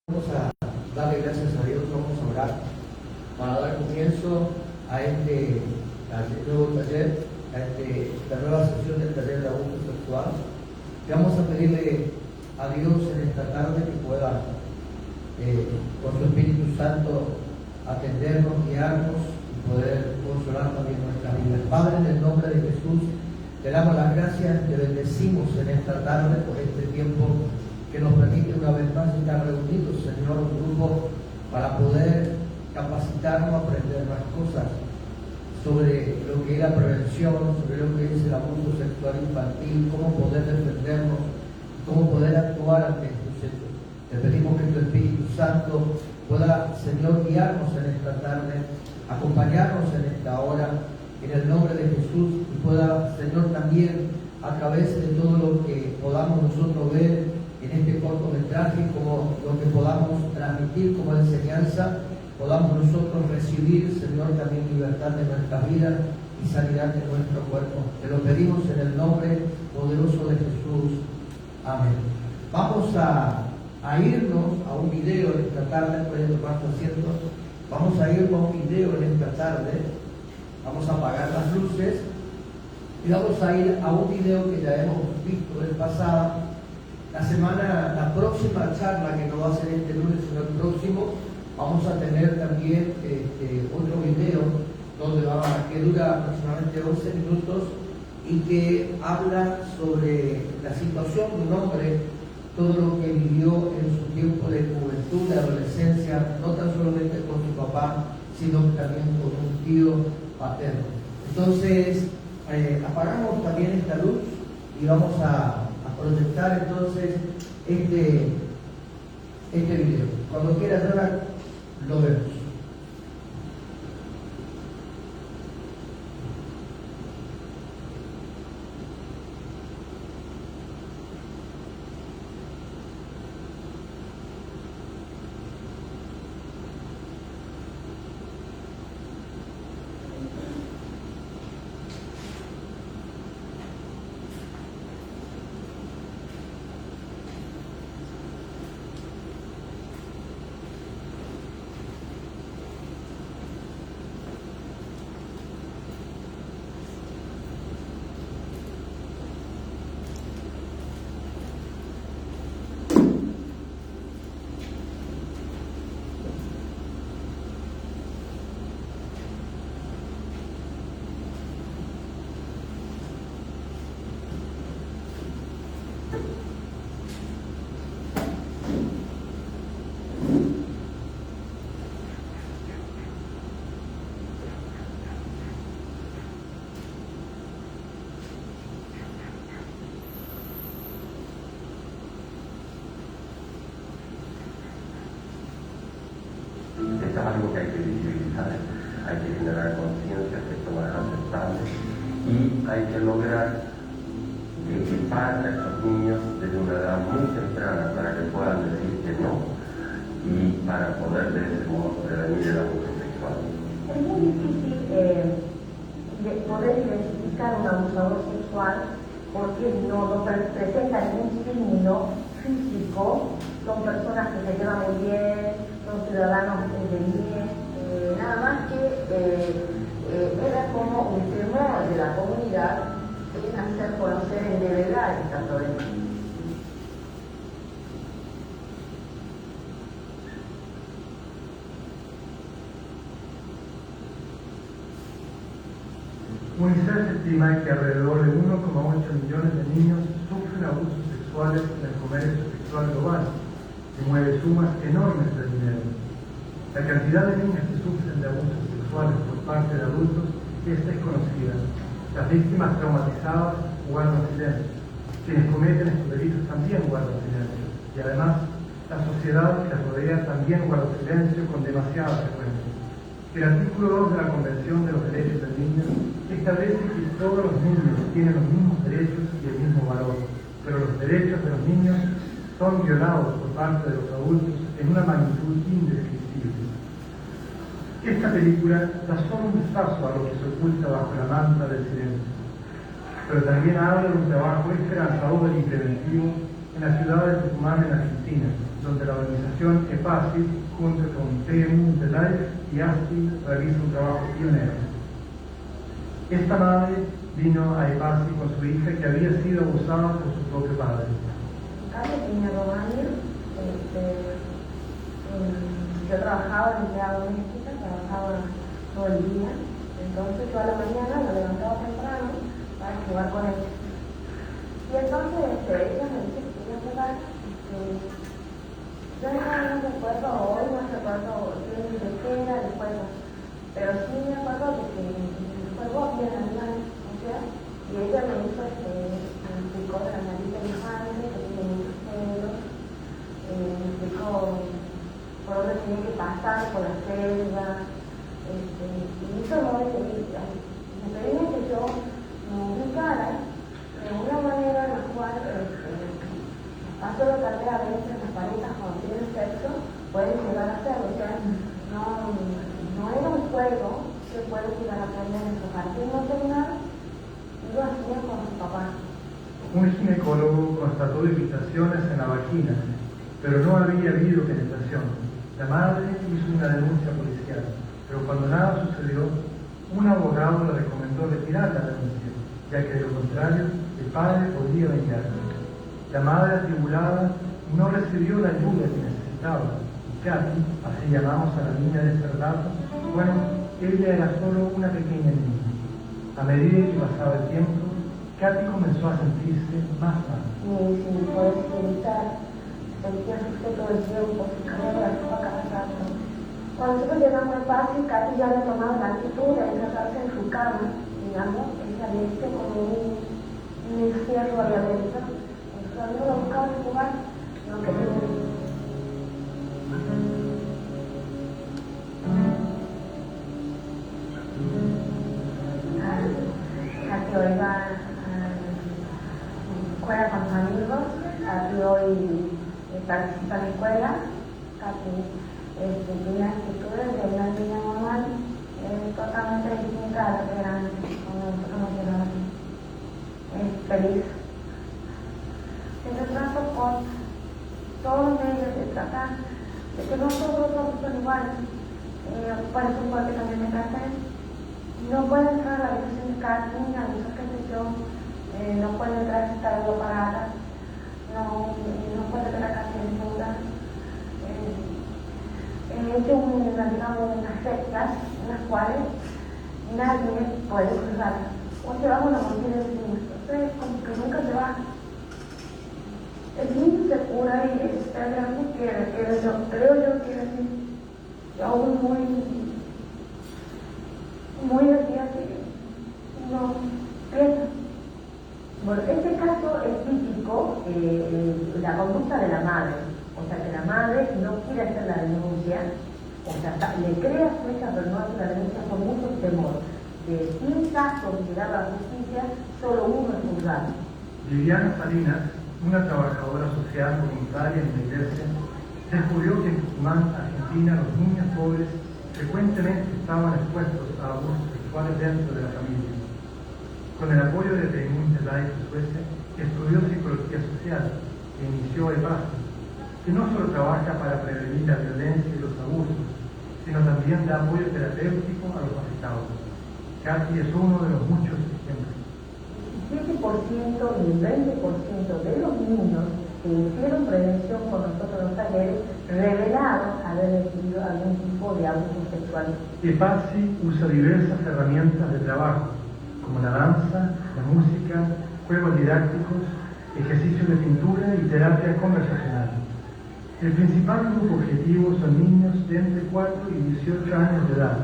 Vamos a darle gracias a Dios, vamos a orar para dar comienzo a nuevo taller, la nueva sesión del taller de abuso sexual. Y vamos a pedirle a Dios en esta tarde que pueda, con su Espíritu Santo, atendernos, guiarnos y poder consolar también nuestra vida. Padre, en el nombre de Jesús, te damos las gracias, te bendecimos en esta tarde por este tiempo que nos permite una vez más estar reunidos, Señor, un grupo para poder capacitarnos, aprender más cosas sobre lo que es la prevención, sobre lo que es el abuso sexual infantil, cómo poder defendernos, cómo poder actuar ante estos hechos. Te pedimos que tu Espíritu Santo pueda, Señor, guiarnos en esta tarde, acompañarnos en esta hora, en el nombre de Jesús, y pueda, Señor, también a través de todo lo que podamos nosotros ver en este cortometraje, como lo que podamos transmitir como enseñanza, podamos nosotros recibir, Señor, también libertad de nuestra vida y sanidad de nuestro cuerpo. Te lo pedimos en el nombre poderoso de Jesús. Amén. Vamos a irnos a un video en esta tarde, pueden tomar su asiento. Vamos a ir a un video en esta tarde. Vamos a apagar las luces y vamos a ir a un video que ya hemos visto en pasada. La próxima charla, que no va a ser este lunes sino el próximo, vamos a tener también otro video que dura aproximadamente 11 minutos y que habla sobre la situación de un hombre, todo lo que vivió en su tiempo de juventud, de adolescencia, no tan solamente con su papá, sino también con un tío paterno. Entonces, apagamos también esta luz y vamos a proyectar entonces este video. Cuando quiera, Jonathan, lo vemos. Esto es algo que hay que visibilizar, hay que generar conciencia que esto no es aceptable y hay que lograr equipar a estos niños desde una edad muy temprana para que puedan decir que no y para poder de ese modo prevenir el abuso sexual. Es muy difícil poder identificar un abusador sexual porque no presenta ningún signo físico, son personas que se llevan muy bien, son ciudadanos de bien, nada más que era como un temor de la comunidad en hacer conocer en levedad esta problemática. UNICEF estima que alrededor de 1,8 millones de niños sufren abusos sexuales en el comercio sexual global, que mueve sumas enormes de dinero. La cantidad de niños que sufren de abusos sexuales por parte de adultos es desconocida. Las víctimas traumatizadas guardan silencio. Quienes cometen estos delitos también guardan silencio. Y además, la sociedad que las rodea también guarda silencio con demasiada frecuencia. El artículo 2 de la Convención de los Derechos del Niño establece que todos los niños tienen los mismos derechos y el mismo valor, pero los derechos de los niños son violados por parte de los adultos en una magnitud indescriptible. Esta película da solo un vistazo a lo que se oculta bajo la manta del silencio, pero también habla de un trabajo esperanzador y preventivo en la ciudad de Tucumán, en Argentina, donde la organización EPASI, junto con PMU de Life y ASTI, realiza un trabajo pionero. Esta madre vino a EPASI con su hija que había sido abusada por su propio padre. Tenía 2 años, yo trabajaba en empleada doméstica, trabajaba todo el día, entonces yo a la mañana me levantaba temprano para jugar con ella. Y entonces ella me dice que quería jugar, yo no recuerdo hoy, no recuerdo bien de qué era el juego, pero sí me acuerdo de que el juego había animales, o sea, y ella me hizo me explicó de la nariz de mi madre, que tenía muchos pelos, me explicó por dónde tenía que pasar, por la selva, y hizo modo de seguir. Me pedía que yo me ubicara de una manera en la cual paso de carrera a veces las parejas cuando tienen sexo pueden llegar a hacerlo, o sea, no era un juego que pueden llegar a aprender en su jardín maternal, y lo hacía con su papá. Un ginecólogo constató irritaciones en la vagina, pero no había habido penetración. La madre hizo una denuncia policial, pero cuando nada sucedió, un abogado le recomendó retirar la denuncia, ya que de lo contrario, el padre podría vengarse. La madre atribulada no recibió la ayuda que necesitaba. Katy, así llamamos a la niña de ese relato, bueno, ella era solo una pequeña niña. A medida que pasaba el tiempo, Katy comenzó a sentirse más mal. Sin poder evitar, sentía que todo el tiempo, su carrera estaba cansada. Cuando nosotros llegamos al parque, Katy ya había tomado la actitud de encerrarse en su cama, digamos, ella viste como un encierro allá adentro. Entonces, a mí me buscaba en jugar, no quería. Katy hoy va a escuela con sus amigos, Katy hoy participa en la escuela, Katy tiene actitudes de una niña normal, totalmente distinta a lo que era antes, cuando nosotros nos llegamos aquí. Es feliz. Se trata por todos los medios de tratar de que no todos son iguales. Por eso un corte también me casé. No puede entrar a la habitación de Katy, a eso que sé yo, no puede entrar si está algo parada, no puede ver a Katy desnuda. He hecho unas sectas en las cuales nadie puede cruzar. O se va una mochila encima, entonces como que nunca se va. El niño se cura y está grande que yo creo yo que es así. Yo aún muy decía que no piensa. Bueno, este caso es típico, la conducta de la madre. O sea, que la madre no quiere hacer la denuncia, o sea, le crea fecha, pero no hace la denuncia con mucho temor. De 100 casos de llegar a la justicia, solo uno es juzgado. Viviana Salinas, una trabajadora social voluntaria en la iglesia, descubrió que en Tucumán, Argentina, los niños pobres frecuentemente estaban expuestos a abusos sexuales dentro de la familia. Con el apoyo de PMU de Life Suecia, estudió psicología social e inició EPASI, que no solo trabaja para prevenir la violencia y los abusos, sino también da apoyo terapéutico a los afectados. Katy es uno de los muchos ejemplos. El 17% y el 20% de los niños que hicieron prevención con nosotros en los talleres revelaron haber recibido algún tipo de abuso sexual. EPASI usa diversas herramientas de trabajo, como la danza, la música, juegos didácticos, ejercicios de pintura y terapia conversacional. El principal grupo objetivo son niños de entre 4 y 18 años de edad.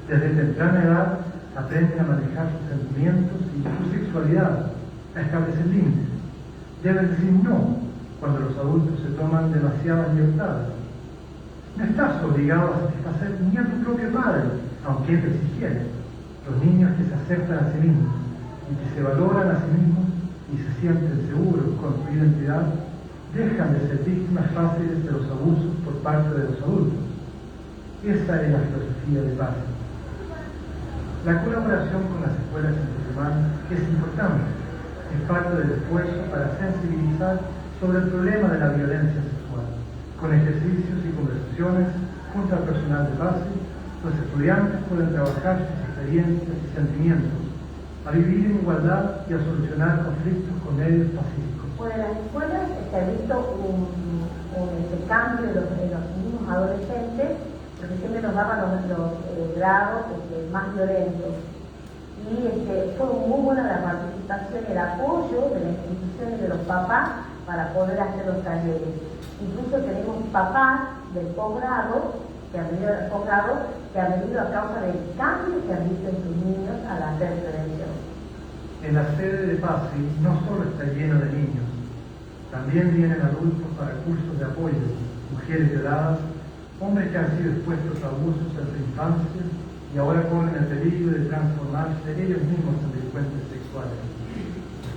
Desde temprana edad aprenden a manejar sus sentimientos y su sexualidad, a establecer límites. Deben decir no cuando los adultos se toman demasiadas libertades. No estás obligado a satisfacer ni a tu propio padre, aunque él te exigiera. Los niños que se aceptan a sí mismos y que se valoran a sí mismos y se sienten seguros con su identidad, dejan de ser víctimas fáciles de los abusos por parte de los adultos. Esa es la filosofía de paz. La colaboración con las escuelas en Tucumán es importante, es parte del esfuerzo para sensibilizar sobre el problema de la violencia sexual. Con ejercicios y conversaciones junto al personal de base, los estudiantes pueden trabajar sus experiencias y sentimientos, a vivir en igualdad y a solucionar conflictos con medios pacíficos. Bueno, en las escuelas se ha visto un cambio en los mismos adolescentes, porque siempre nos daban los grados más violentos. Y fue muy buena la participación y el apoyo de las instituciones y de los papás para poder hacer los talleres. Incluso tenemos papás del posgrado que han venido a causa del cambio que han visto en sus niños al hacer prevención. En la sede de PASI no solo está lleno de niños, también vienen adultos para cursos de apoyo, mujeres violadas, hombres que han sido expuestos a abusos en su infancia y ahora corren el peligro de transformarse ellos mismos en delincuentes sexuales.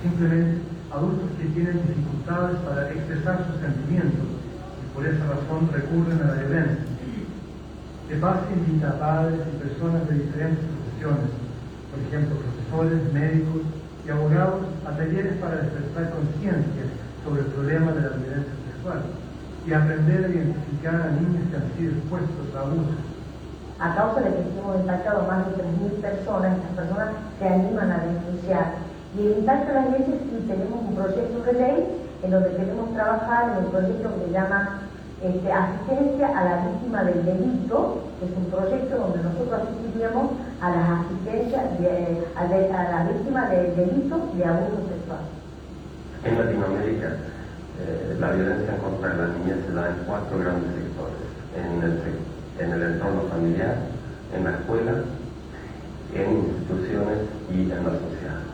Simplemente adultos que tienen dificultades para expresar sus sentimientos y por esa razón recurren a la violencia. De PASI invita a padres y personas de diferentes profesiones, por ejemplo profesores, médicos y abogados, a talleres para despertar conciencia sobre el problema de la violencia sexual y aprender a identificar a niños que han sido expuestos a abusos. A causa de que hemos impactado más de 3.000 personas, estas personas se animan a denunciar. Y el impacto de las leyes, sí, tenemos un proyecto de ley en donde queremos trabajar en un proyecto que se llama Asistencia a la Víctima del Delito, que es un proyecto donde nosotros asistiríamos a las asistencias a la víctima de delitos de abuso sexual. En Latinoamérica, la violencia en contra de la niñez se da en 4 grandes sectores: en el entorno familiar, en la escuela, en instituciones y en la sociedad.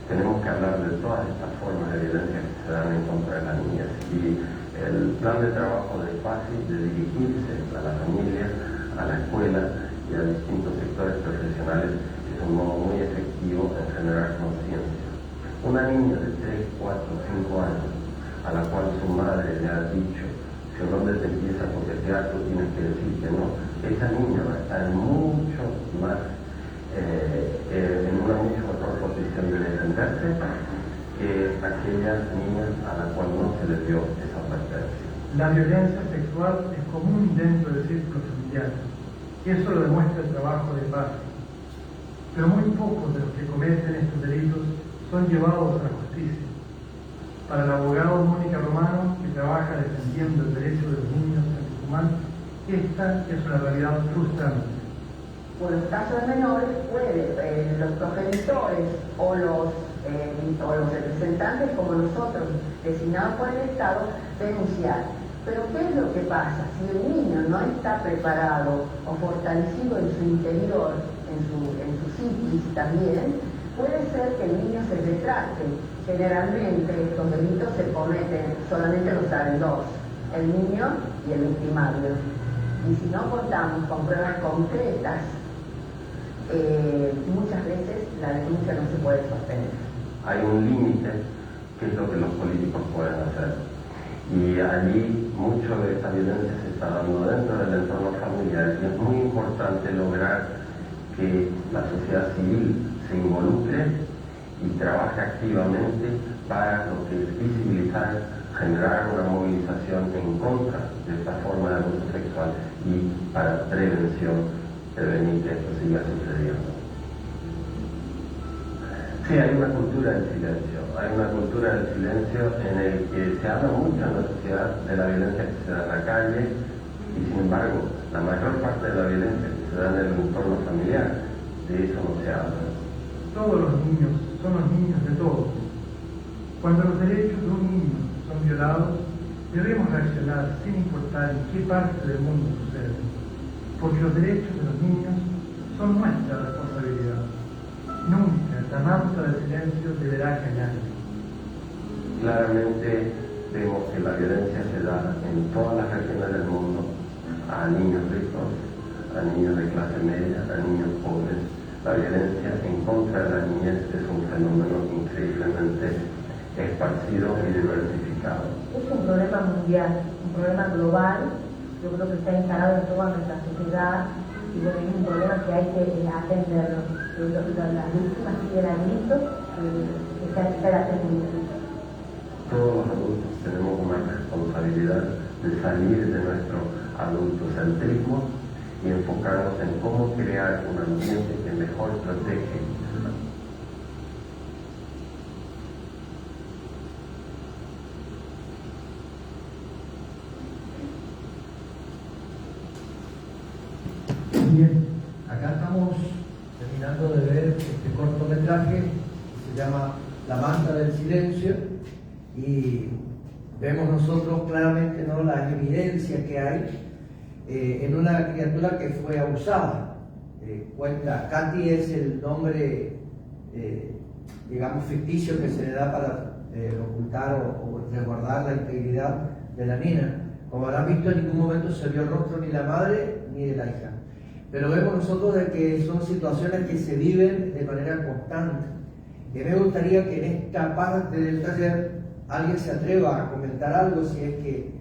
Tenemos que hablar de todas estas formas de violencia que se dan en contra de la niñez, y el plan de trabajo de PASI de dirigirse a la familia, a la escuela y a distintos sectores profesionales es un modo muy efectivo en generar conciencia. Una niña de 3, 4, 5 años a la cual su madre le ha dicho: si un hombre te empieza a coquetear, tú tienes que decir que no, esa niña va a estar en mucho más en una mucho mejor posición de defenderse que aquella niña a la cual no se le dio esa advertencia. La violencia sexual es común dentro del círculo familiar, y eso lo demuestra el trabajo de PASI. Pero muy pocos de los que cometen estos delitos son llevados a la justicia. Para el abogado Mónica Romano, que trabaja defendiendo el derecho de los niños en Tucumán, esta es una realidad frustrante. Por el caso de menores, los progenitores o los representantes como nosotros, designados por el Estado, denunciar. Pero ¿qué es lo que pasa? Si el niño no está preparado o fortalecido en su interior, en su psiquis también, puede ser que el niño se retracte. Generalmente estos delitos se cometen, solamente lo saben dos: el niño y el victimario. Y si no contamos con pruebas concretas, muchas veces la denuncia no se puede sostener. Hay un límite, que es lo que los políticos pueden hacer. Y allí mucho de esta violencia se está dando dentro del entorno familiar, y es muy importante lograr que la sociedad civil se involucre y trabaje activamente para lo que es visibilizar, generar una movilización en contra de esta forma de abuso sexual y para prevenir que esto siga sucediendo. Sí, hay una cultura del silencio, en el que se habla mucho en la sociedad de la violencia que se da en la calle, y sin embargo, la mayor parte de la violencia que se da en el entorno familiar, de eso no se habla. Todos los niños son los niños de todos. Cuando los derechos de un niño son violados, debemos reaccionar sin importar en qué parte del mundo sucede, porque los derechos de los niños son nuestra responsabilidad. Nunca la manta del silencio deberá callar. Claramente vemos que la violencia se da en todas las regiones del mundo, a niños ricos, a niños de clase media, a niños pobres. La violencia en contra de la niñez es un fenómeno increíblemente esparcido y diversificado. Es un problema mundial, un problema global. Yo creo que está instalado en toda nuestra sociedad, y bueno, es un problema que hay que atenderlo. Las víctimas piden a gritos que se atendiendo. Todos los adultos tenemos una responsabilidad de salir de nuestro adultocentrismo y enfocarnos en cómo crear un ambiente que mejor protege. Bien, acá estamos terminando de ver este cortometraje que se llama La manta del silencio y vemos nosotros claramente, ¿no?, las evidencias que hay en una criatura que fue abusada. Cuenta, Katy es el nombre, digamos, ficticio que se le da para ocultar o resguardar la integridad de la nena. Como habrán visto, en ningún momento se vio el rostro ni de la madre ni de la hija. Pero vemos nosotros de que son situaciones que se viven de manera constante. Y me gustaría que en esta parte del taller alguien se atreva a comentar algo, si es que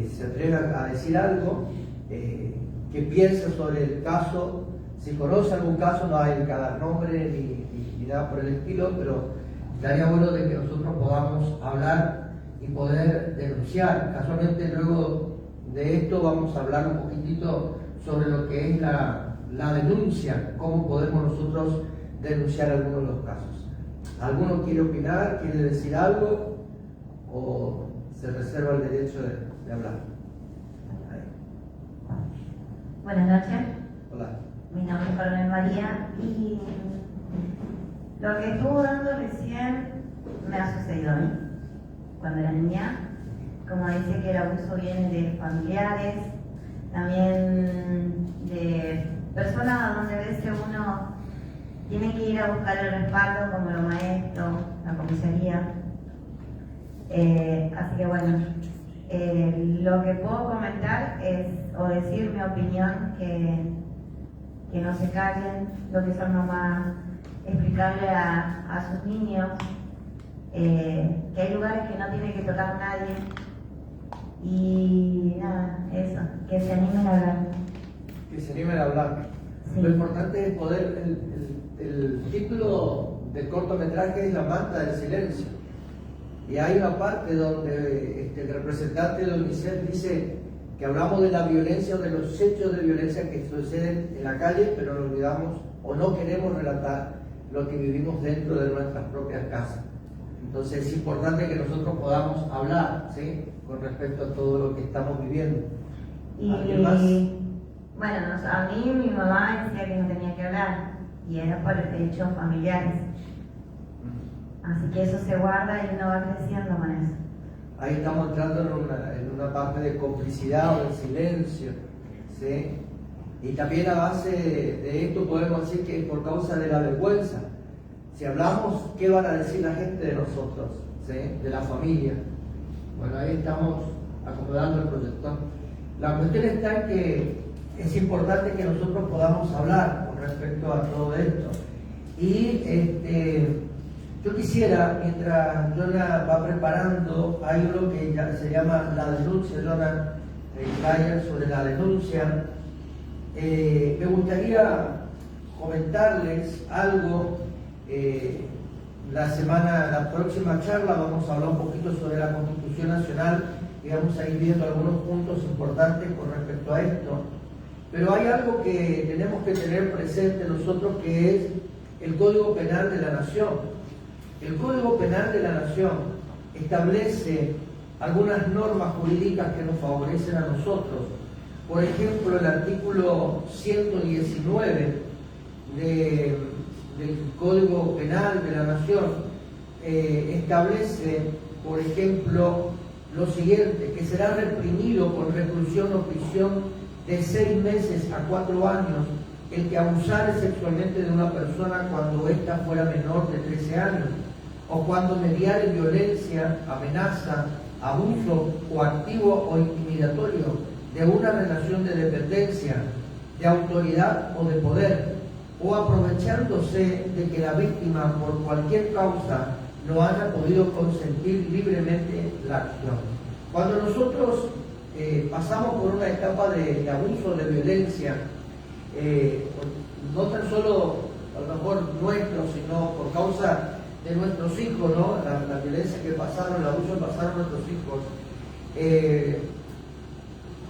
se atreve a decir algo, que piensa sobre el caso, si conoce algún caso, no hay que dar nombre ni nada por el estilo, pero estaría bueno de que nosotros podamos hablar y poder denunciar. Casualmente luego de esto vamos a hablar un poquitito sobre lo que es la denuncia, cómo podemos nosotros denunciar algunos de los casos. ¿Alguno quiere opinar, quiere decir algo o se reserva el derecho de hablar? Buenas noches. Hola. Mi nombre es Carmen María y lo que estuvo dando recién me ha sucedido a mí cuando era niña. Como dice que el abuso viene de familiares, también de personas donde a veces uno tiene que ir a buscar el respaldo, como los maestros, la comisaría. Así que bueno, lo que puedo comentar es, o decir mi opinión, que no se callen, lo que son mamás, explicarle a sus niños que hay lugares que no tiene que tocar nadie. Y nada, eso, que se animen a hablar. Que se animen a hablar. Sí. Lo importante es poder, el título del cortometraje es La manta del silencio. Y hay una parte donde el representante de UNICEF dice que hablamos de la violencia o de los hechos de violencia que suceden en la calle, pero no olvidamos o no queremos relatar lo que vivimos dentro de nuestras propias casas. Entonces es importante que nosotros podamos hablar, ¿sí?, con respecto a todo lo que estamos viviendo. ¿Alguien más? Bueno, a mí mi mamá decía que no tenía que hablar y era por hechos familiares. Así que eso se guarda y uno va creciendo con eso. Ahí estamos entrando en una parte de complicidad o de silencio, ¿sí? Y también a base de esto podemos decir que es por causa de la vergüenza. Si hablamos, ¿qué van a decir la gente de nosotros, ¿sí?, de la familia? Bueno, ahí estamos acomodando el proyector. La cuestión está en que es importante que nosotros podamos hablar con respecto a todo esto. Y yo quisiera, mientras Jonah va preparando, hay uno que ya se llama La denuncia, Jonah Geyer, sobre la denuncia. Me gustaría comentarles algo. La próxima charla vamos a hablar un poquito sobre la Constitución Nacional y vamos a ir viendo algunos puntos importantes con respecto a esto. Pero hay algo que tenemos que tener presente nosotros, que es el Código Penal de la Nación. El Código Penal de la Nación establece algunas normas jurídicas que nos favorecen a nosotros. Por ejemplo, el artículo 119 del Código Penal de la Nación establece, por ejemplo, lo siguiente: que será reprimido con reclusión o prisión de 6 meses a 4 años el que abusare sexualmente de una persona cuando ésta fuera menor de 13 años, o cuando mediare violencia, amenaza, abuso coactivo o intimidatorio de una relación de dependencia, de autoridad o de poder, o aprovechándose de que la víctima por cualquier causa no haya podido consentir libremente la acción. Cuando nosotros pasamos por una etapa de abuso, de violencia, no tan solo a lo mejor nuestro, sino por causa de nuestros hijos, ¿no? La violencia que pasaron, el abuso que pasaron nuestros hijos,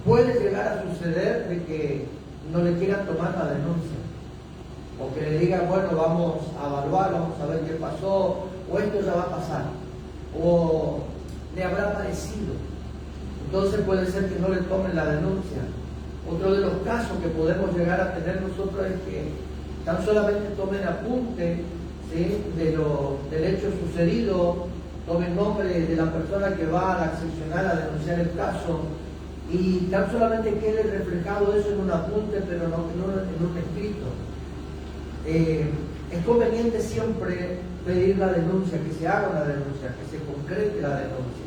puede llegar a suceder de que no le quieran tomar la denuncia, o que le digan, bueno, vamos a evaluar, vamos a ver qué pasó, o esto ya va a pasar, o le habrá parecido. Entonces puede ser que no le tomen la denuncia. Otro de los casos que podemos llegar a tener nosotros es que tan solamente tomen apunte, ¿sí?, del hecho sucedido, tomen nombre de la persona que va a la seccional a denunciar el caso, y tan solamente quede reflejado eso en un apunte, pero no en un escrito. Es conveniente siempre pedir la denuncia, que se haga una denuncia, que se concrete la denuncia,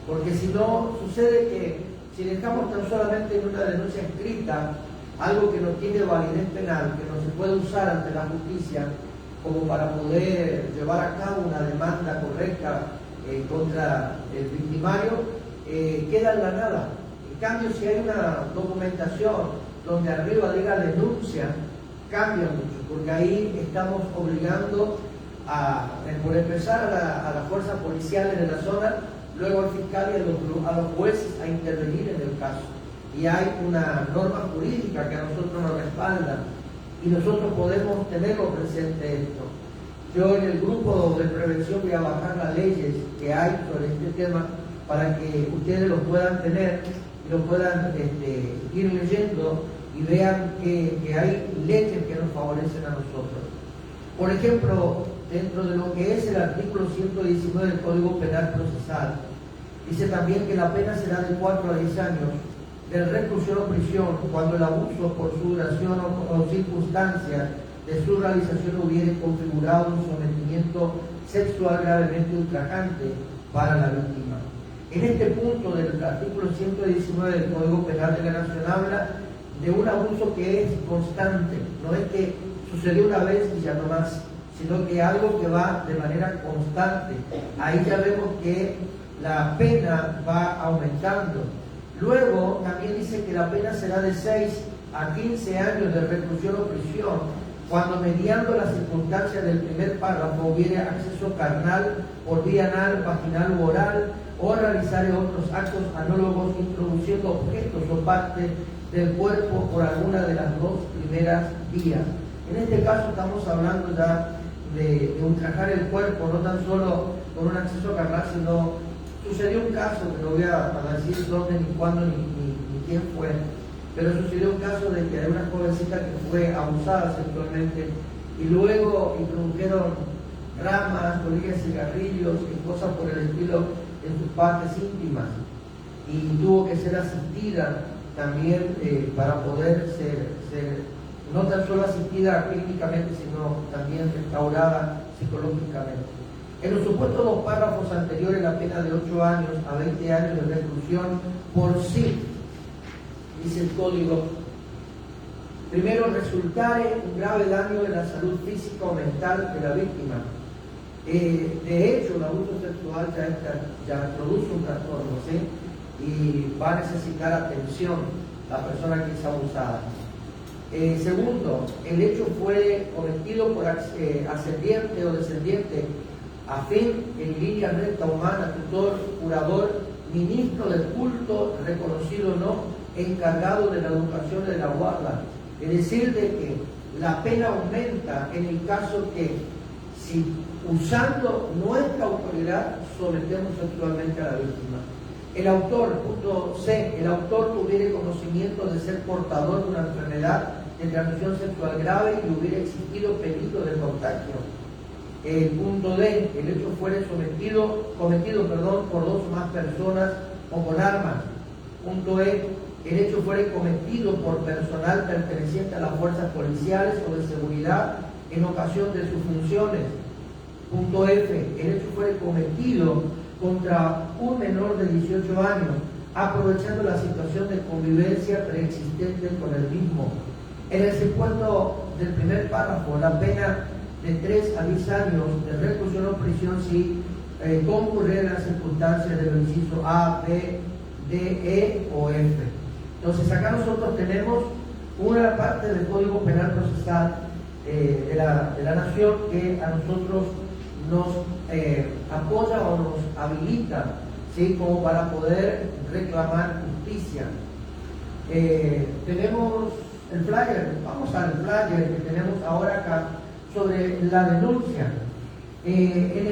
porque si no, sucede que si dejamos tan solamente en una denuncia escrita algo que no tiene validez penal, que no se puede usar ante la justicia como para poder llevar a cabo una demanda correcta contra el victimario, queda en la nada. En cambio, si hay una documentación donde arriba diga denuncia, cambia mucho, porque ahí estamos obligando por empezar a las fuerzas policiales de la zona, luego al fiscal y a los jueces a intervenir en el caso. Y hay una norma jurídica que a nosotros nos respalda y nosotros podemos tenerlo presente esto. Yo en el grupo de prevención voy a bajar las leyes que hay sobre este tema para que ustedes lo puedan tener y lo puedan ir leyendo y vean que hay leyes que nos favorecen a nosotros. Por ejemplo, dentro de lo que es el artículo 119 del Código Penal Procesal, dice también que la pena será de 4 a 10 años de reclusión o prisión cuando el abuso por su duración o circunstancias de su realización hubiere configurado un sometimiento sexual gravemente ultrajante para la víctima. En este punto del artículo 119 del Código Penal de la Nación habla de un abuso que es constante, no es que sucedió una vez y ya no más, sino que algo que va de manera constante. Ahí ya vemos que la pena va aumentando. Luego también dice que la pena será de 6 a 15 años de reclusión o prisión cuando mediando las circunstancias del primer párrafo hubiere acceso carnal por vía anal, vaginal u oral, o realizar otros actos análogos introduciendo objetos o partes del cuerpo por alguna de las dos primeras vías. En este caso estamos hablando ya de ultrajar el cuerpo, no tan solo con un acceso carnal, sino sucedió un caso, que no voy a decir dónde, ni cuándo, ni quién fue, pero sucedió un caso de que hay una jovencita que fue abusada sexualmente y luego introdujeron ramas, colillas, cigarrillos y cosas por el estilo en sus partes íntimas, y tuvo que ser asistida también para poder ser no tan solo asistida clínicamente, sino también restaurada psicológicamente. En los supuestos dos párrafos anteriores, la pena de 8 años a 20 años de reclusión por sí, dice el Código, primero, resultare un grave daño en la salud física o mental de la víctima. De hecho, el abuso sexual ya produce un trastorno, ¿sí? Y va a necesitar atención la persona que es abusada. Segundo, el hecho fue cometido por ascendiente o descendiente, afín, en línea recta, humana, tutor, curador, ministro del culto, reconocido o no, encargado de la educación de la guarda. Es decir, de que la pena aumenta en el caso que, si usando nuestra autoridad, sometemos sexualmente a la víctima. El autor, punto C, el autor tuviera conocimiento de ser portador de una enfermedad de transmisión sexual grave y hubiera existido peligro de contagio. Punto D, el hecho fuere cometido por 2 o más personas o con armas. Punto E, el hecho fuere cometido por personal perteneciente a las fuerzas policiales o de seguridad en ocasión de sus funciones. Punto F, el hecho fuere cometido contra un menor de 18 años, aprovechando la situación de convivencia preexistente con el mismo. En el supuesto del primer párrafo, la pena de 3 a 10 años de reclusión o prisión si concurriera las circunstancias del inciso A, B, D, E o F. Entonces acá nosotros tenemos una parte del Código Penal Procesal de la Nación que a nosotros nos apoya o nos habilita, ¿sí?, como para poder reclamar justicia. tenemos el flyer, vamos al flyer que tenemos ahora acá sobre la denuncia. En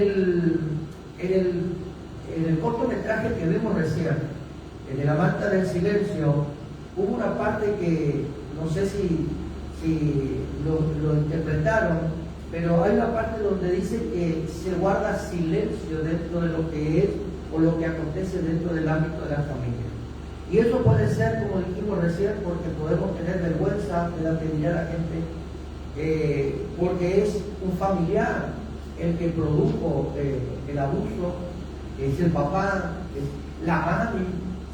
el cortometraje que vimos recién, en La Manta del Silencio, hubo una parte que no sé si lo interpretaron, pero hay una parte donde dice que se guarda silencio dentro de lo que es o lo que acontece dentro del ámbito de la familia. Y eso puede ser, como dijimos recién, porque podemos tener vergüenza de mirar a la gente, porque es un familiar el que produjo el abuso, es el papá, es la mami,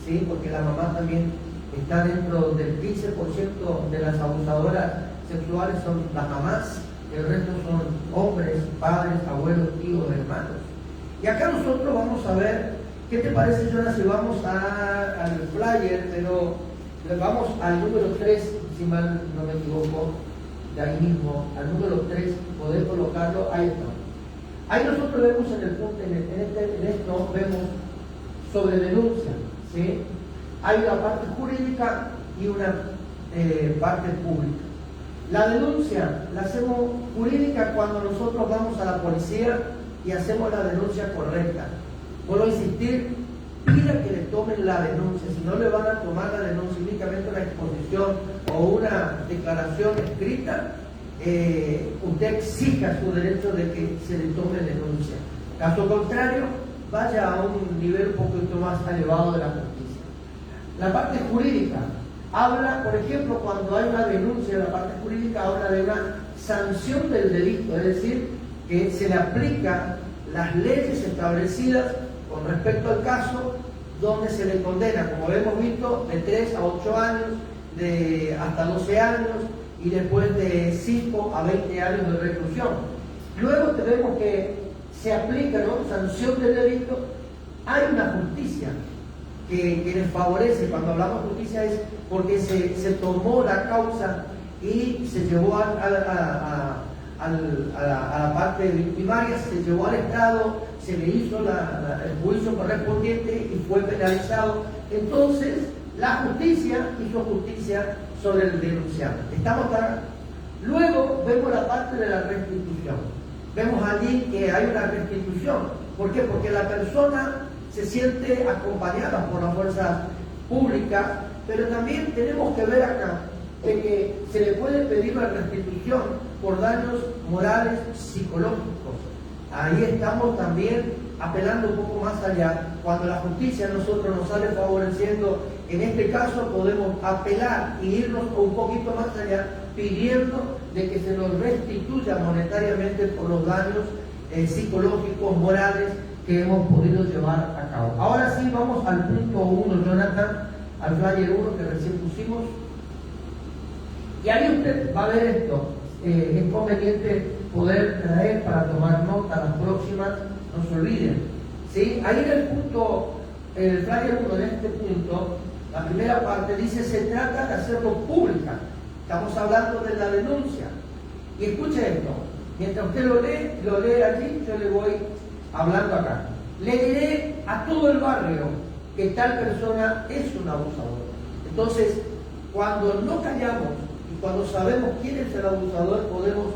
¿sí? Porque la mamá también está dentro del 15% de las abusadoras sexuales son las mamás, el resto son hombres, padres, abuelos, tíos, hermanos. Y acá nosotros vamos a ver, ¿qué te parece, Jonas, si vamos al flyer, pero vamos al número 3, si mal no me equivoco, de ahí mismo, al número 3, poder colocarlo, ahí está. Ahí nosotros vemos en el punto, en esto vemos sobre denuncia, ¿sí? Hay una parte jurídica y una parte pública. La denuncia la hacemos jurídica cuando nosotros vamos a la policía y hacemos la denuncia correcta. Vuelvo a insistir, pida que le tomen la denuncia. Si no le van a tomar la denuncia, únicamente una exposición o una declaración escrita, usted exija su derecho de que se le tome denuncia. Caso contrario, vaya a un nivel un poquito más elevado de la justicia. La parte jurídica habla, por ejemplo, cuando hay una denuncia, la parte jurídica habla de una sanción del delito, es decir, que se le aplican las leyes establecidas con respecto al caso, donde se le condena, como hemos visto, de 3 a 8 años, de hasta 12 años y después de 5 a 20 años de reclusión. Luego tenemos que se aplica, ¿no?, sanción del delito. Hay una justicia que les favorece. Cuando hablamos de justicia es porque se tomó la causa y se llevó a la parte victimaria, se llevó al Estado, se le hizo el juicio correspondiente y fue penalizado. Entonces, la justicia hizo justicia sobre el denunciante. ¿Estamos acá? Luego vemos la parte de la restitución. Vemos allí que hay una restitución. ¿Por qué? Porque la persona se siente acompañada por las fuerzas públicas, pero también tenemos que ver acá de que se le puede pedir una restitución por daños morales, psicológicos. Ahí estamos también apelando un poco más allá. Cuando la justicia a nosotros nos sale favoreciendo, en este caso podemos apelar y irnos un poquito más allá, pidiendo de que se nos restituya monetariamente por los daños psicológicos, morales que hemos podido llevar a cabo. Ahora sí, vamos al punto 1, Jonathan, al flyer 1 que recién pusimos. Y ahí usted va a ver esto. Es conveniente poder traer para tomar nota las próximas, no se olviden. ¿Sí? Ahí en el punto, el flyer 1 de este punto, la primera parte dice: se trata de hacerlo pública. Estamos hablando de la denuncia. Y escuche esto, mientras usted lo lee allí, yo le voy hablando acá. Le diré a todo el barrio que tal persona es un abusador. Entonces, cuando no callamos y cuando sabemos quién es el abusador, podemos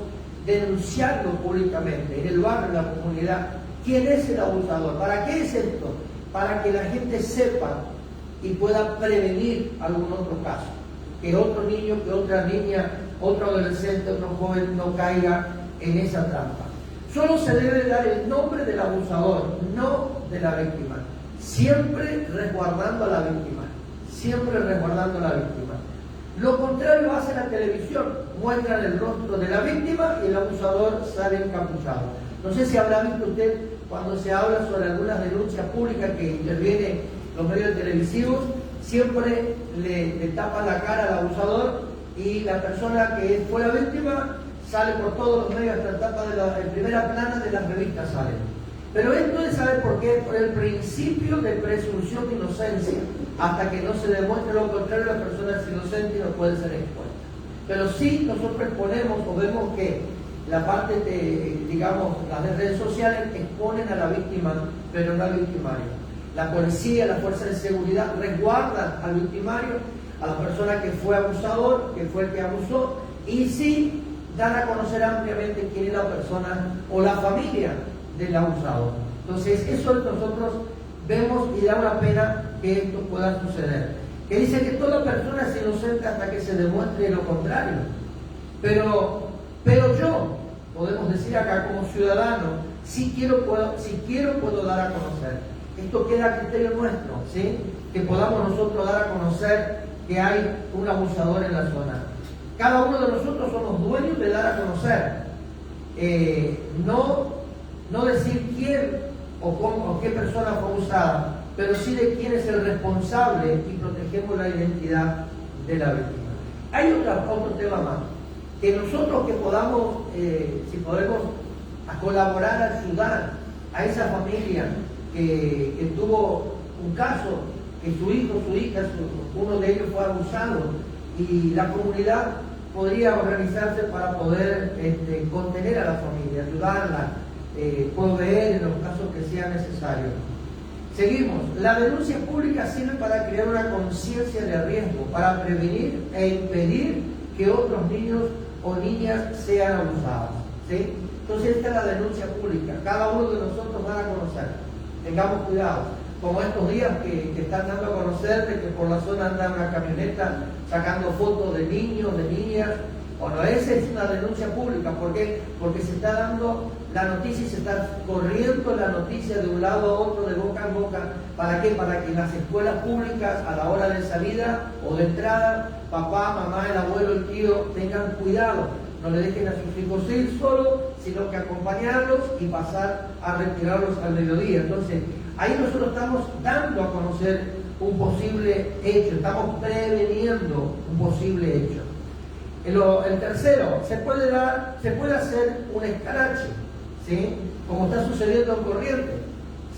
denunciarlo públicamente, en el barrio, en la comunidad. ¿Quién es el abusador? ¿Para qué es esto? Para que la gente sepa y pueda prevenir algún otro caso. Que otro niño, que otra niña, otro adolescente, otro joven no caiga en esa trampa. Solo se debe dar el nombre del abusador, no de la víctima. Siempre resguardando a la víctima. Siempre resguardando a la víctima. Lo contrario hace la televisión. Muestran el rostro de la víctima y el abusador sale encapuchado. No sé si habrá visto usted cuando se habla sobre algunas denuncias públicas que intervienen los medios televisivos, siempre le tapan la cara al abusador y la persona que fue la víctima sale por todos los medios, hasta la tapa en primera plana de las revistas sale. Pero esto es saber por qué, por el principio de presunción de inocencia. Hasta que no se demuestre lo contrario, la persona es inocente y no puede ser expuesta. Pero sí nosotros exponemos o vemos que la parte de, digamos, las redes sociales exponen a la víctima, pero no al victimario. La policía, las fuerzas de seguridad resguardan al victimario, a la persona que fue abusador, que fue el que abusó, y sí dar a conocer ampliamente quién es la persona o la familia del abusador. Entonces, eso nosotros vemos y da una pena que esto pueda suceder. Que dice que toda persona es inocente hasta que se demuestre lo contrario. Pero yo, podemos decir acá como ciudadano, si quiero puedo dar a conocer. Esto queda a criterio nuestro, ¿sí? Que podamos nosotros dar a conocer que hay un abusador en la zona. Cada uno de nosotros somos dueños de dar a conocer. No decir quién o qué persona fue abusada, pero sí de quién es el responsable y protegemos la identidad de la víctima. Hay otro tema más, que nosotros que podamos, si podemos colaborar, ayudar a esa familia que tuvo un caso, que su hijo, su hija, uno de ellos fue abusado, y la comunidad podría organizarse para poder contener a la familia, ayudarla, proveer en los casos que sea necesario. Seguimos. La denuncia pública sirve para crear una conciencia de riesgo, para prevenir e impedir que otros niños o niñas sean abusados, ¿sí? Entonces esta es la denuncia pública. Cada uno de nosotros va a conocer. Tengamos cuidado. Como estos días que están dando a conocer de que por la zona anda una camioneta sacando fotos de niños, de niñas. Bueno, esa es una denuncia pública. ¿Por qué? Porque se está dando la noticia y se está corriendo la noticia de un lado a otro, de boca en boca. ¿Para qué? Para que en las escuelas públicas, a la hora de salida o de entrada, papá, mamá, el abuelo, el tío, tengan cuidado. No le dejen a sus hijos ir solos, sino que acompañarlos y pasar a retirarlos al mediodía. Entonces, ahí nosotros estamos dando a conocer un posible hecho, estamos preveniendo un posible hecho. El tercero, se puede hacer un escrache, ¿sí? Como está sucediendo en Corrientes,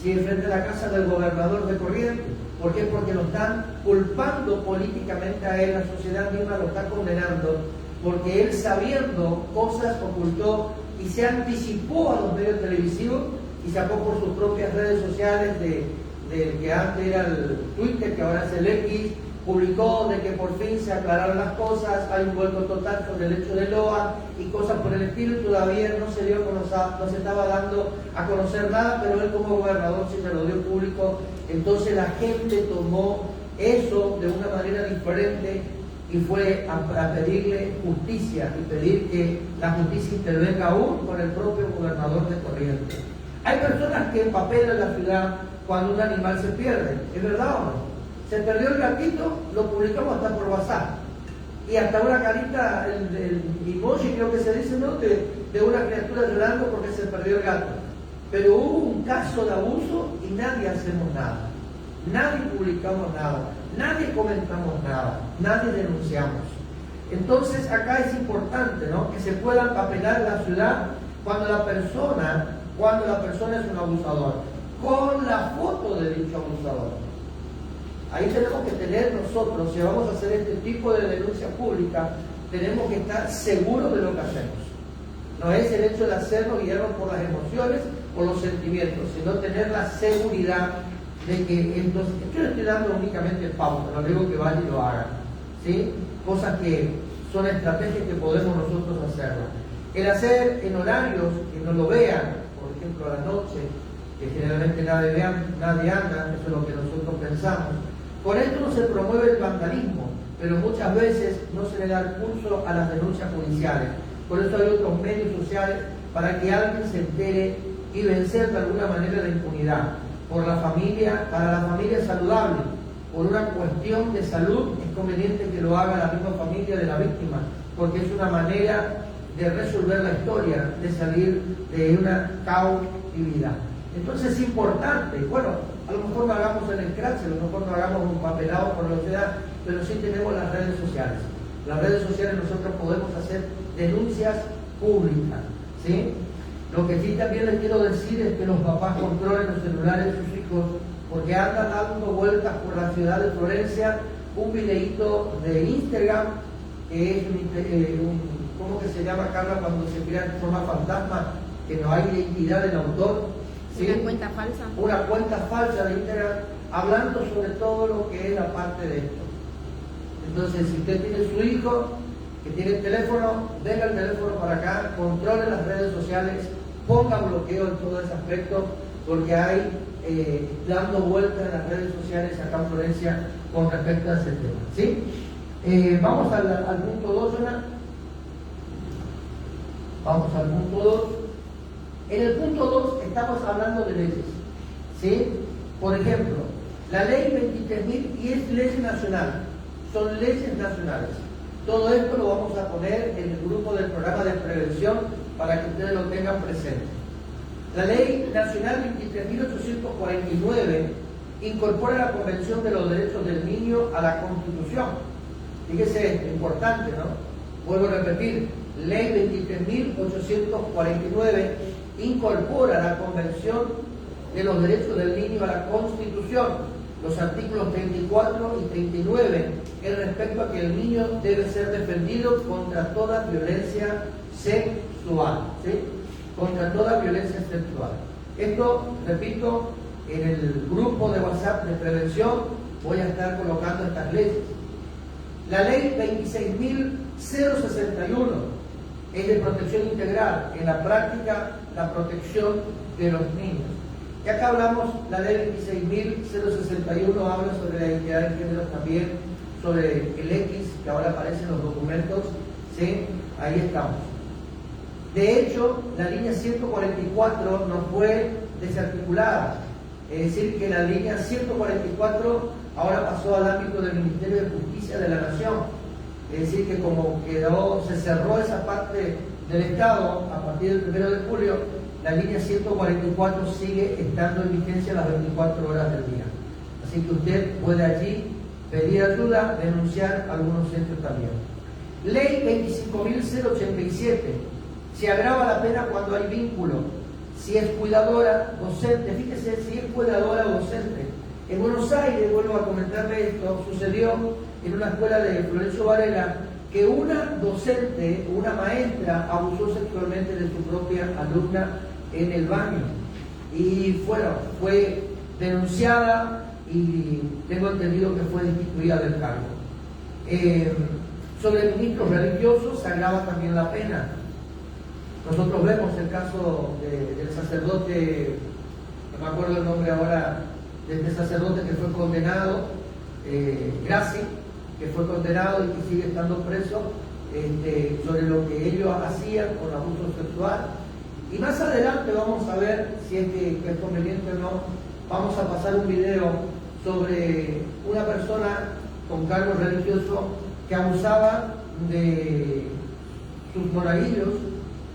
¿sí? Frente a la casa del gobernador de Corrientes. ¿Por qué? Porque lo están culpando políticamente a él, la sociedad misma lo está condenando, porque él, sabiendo cosas, ocultó y se anticipó a los medios televisivos y sacó por sus propias redes sociales del que antes era el Twitter, que ahora es el X, publicó de que por fin se aclararon las cosas, hay un vuelco total sobre el hecho de Loa y cosas por el estilo, y todavía no se estaba dando a conocer nada, pero él como gobernador sí se lo dio público. Entonces la gente tomó eso de una manera diferente y fue a pedirle justicia y pedir que la justicia intervenga aún con el propio gobernador de Corrientes. Hay personas que empapelan la ciudad cuando un animal se pierde, ¿es verdad o no? Se perdió el gatito, lo publicamos hasta por WhatsApp. Y hasta una carita, el emoji creo que se dice, ¿no? De una criatura llorando porque se perdió el gato. Pero hubo un caso de abuso y nadie hacemos nada. Nadie publicamos nada. Nadie comentamos nada. Nadie denunciamos. Entonces acá es importante, ¿no? Que se pueda empapelar la ciudad cuando la persona es un abusador, con la foto de dicho abusador. Ahí tenemos que tener nosotros, si vamos a hacer este tipo de denuncia pública, tenemos que estar seguros de lo que hacemos. No es el hecho de hacerlo guiarnos por las emociones o los sentimientos, sino tener la seguridad de que entonces, yo le estoy dando únicamente pauta, no digo que vayan y lo hagan, ¿sí? Cosas que son estrategias que podemos nosotros hacerlas. El hacer en horarios que no lo vean, por ejemplo a la noche, que generalmente nadie anda, eso es lo que nosotros pensamos. Con esto no se promueve el vandalismo, pero muchas veces no se le da curso a las denuncias judiciales. Por eso hay otros medios sociales para que alguien se entere y vencer de alguna manera la impunidad. Para la familia saludable, por una cuestión de salud, es conveniente que lo haga la misma familia de la víctima, porque es una manera de resolver la historia, de salir de una cautividad. Entonces es importante, bueno, a lo mejor no hagamos el scratch, a lo mejor no hagamos un papelado por la sociedad, pero sí tenemos las redes sociales. Las redes sociales nosotros podemos hacer denuncias públicas, ¿sí? Lo que sí también les quiero decir es que los papás controlen los celulares de sus hijos, porque andan dando vueltas por la ciudad de Florencia un videíto de Instagram, que es ¿cómo que se llama, Carla, cuando se crea en forma fantasma, que no hay identidad del autor? ¿Sí? Una cuenta falsa. Una cuenta falsa de Instagram, hablando sobre todo lo que es la parte de esto. Entonces, si usted tiene su hijo que tiene el teléfono, venga el teléfono para acá, controle las redes sociales, ponga bloqueo en todo ese aspecto, porque hay dando vueltas en las redes sociales acá en Florencia con respecto a ese tema. ¿Sí? Vamos al punto 2, Jonah. Vamos al punto 2. En el punto 2 estamos hablando de leyes. ¿Sí? Por ejemplo, la ley 23.000 y es ley nacional. Son leyes nacionales. Todo esto lo vamos a poner en el grupo del programa de prevención para que ustedes lo tengan presente. La ley nacional 23.849 incorpora la Convención de los Derechos del Niño a la Constitución. Fíjese esto, importante, ¿no? Vuelvo a repetir, ley 23.849 incorpora la Convención de los Derechos del Niño a la Constitución. Los artículos 34 y 39 en respecto a que el niño debe ser defendido contra toda violencia sexual, ¿sí? Contra toda violencia sexual. Esto, repito, en el grupo de WhatsApp de prevención voy a estar colocando estas leyes. La ley 26.061 es de protección integral, en la práctica la protección de los niños. Y acá hablamos, la ley 26.061 habla sobre la identidad de género también, sobre el X, que ahora aparece en los documentos, ¿sí? Ahí estamos. De hecho, la línea 144 no fue desarticulada, es decir, que la línea 144 ahora pasó al ámbito del Ministerio de Justicia de la Nación, es decir, que como se cerró esa parte del Estado a partir del 1 de julio, la línea 144 sigue estando en vigencia las 24 horas del día. Así que usted puede allí pedir ayuda, denunciar algunos hechos también. Ley 25.087. Se agrava la pena cuando hay vínculo. Si es cuidadora, docente, fíjese, si es cuidadora o docente. En Buenos Aires, vuelvo a comentarle esto, sucedió en una escuela de Florencio Varela que una docente, una maestra, abusó sexualmente de su propia alumna en el baño. Y fue denunciada y tengo entendido que fue destituida del cargo. Sobre ministros religiosos se agrava también la pena. Nosotros vemos el caso del sacerdote, no me acuerdo el nombre ahora, de este sacerdote que fue condenado, Graci, que fue condenado y que sigue estando preso sobre lo que ellos hacían con abuso sexual. Y más adelante vamos a ver, si es que es conveniente o no, vamos a pasar un video sobre una persona con cargo religioso que abusaba de sus monaguillos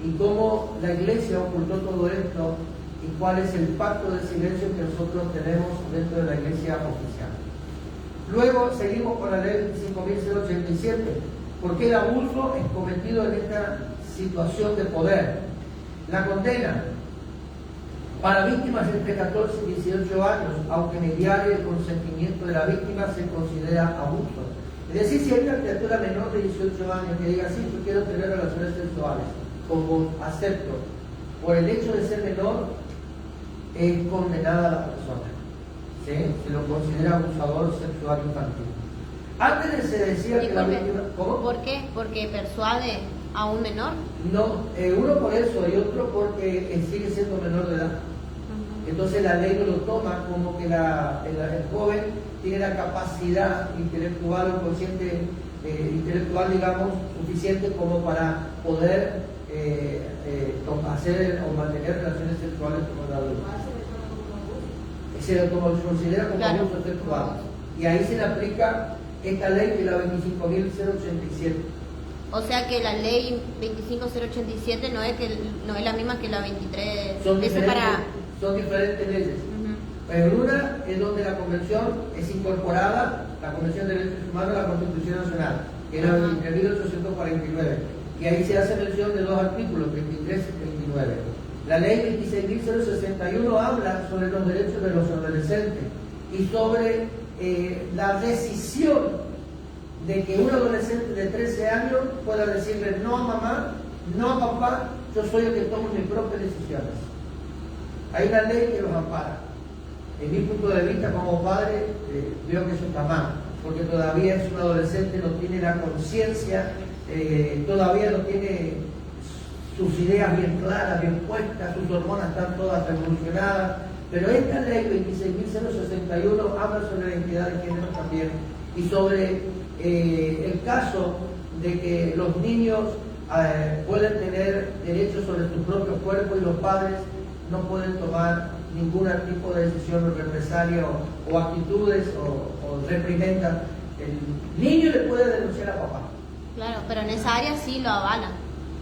y cómo la iglesia ocultó todo esto y cuál es el pacto de silencio que nosotros tenemos dentro de la iglesia oficial. Luego seguimos con la ley 5.087, porque el abuso es cometido en esta situación de poder. La condena para víctimas entre 14 y 18 años, aunque mediare el consentimiento de la víctima, se considera abuso. Es decir, si hay una criatura menor de 18 años que diga, sí, yo quiero tener relaciones sexuales, como acepto, por el hecho de ser menor, es condenada a la persona. ¿Sí? Se lo considera abusador sexual infantil. Antes se decía que la víctima... ¿Cómo? ¿Por qué? ¿Porque persuade a un menor? No, uno por eso y otro porque sigue siendo menor de edad. Entonces la ley no lo toma como que el joven tiene la capacidad intelectual o consciente intelectual, digamos, suficiente como para poder hacer o mantener relaciones sexuales con el adulto. Se lo considera como abuso sexual. Y ahí se le aplica esta ley que es la 25.087. O sea que la ley 25.087 no es la misma que la 23. Son diferentes leyes. Pero una es donde la convención es incorporada, la Convención de Derechos Humanos, a la Constitución Nacional, que es la 23.849. Y ahí se hace mención de dos artículos, 23 y 39. La ley 26.061 habla sobre los derechos de los adolescentes y sobre la decisión de que un adolescente de 13 años pueda decirle no a mamá, no a papá, yo soy el que tomo mis propias decisiones. Hay una ley que los ampara. En mi punto de vista como padre, veo que eso está mal. porque todavía es un adolescente, no tiene la conciencia, todavía no tiene sus ideas bien claras, bien puestas, sus hormonas están todas revolucionadas, pero esta ley 26.061 habla sobre la identidad de género también y sobre el caso de que los niños pueden tener derechos sobre su propio cuerpo y los padres no pueden tomar ningún tipo de decisión o represalia o actitudes o reprimendas. El niño le puede denunciar a papá. Claro, pero en esa área sí lo avalan.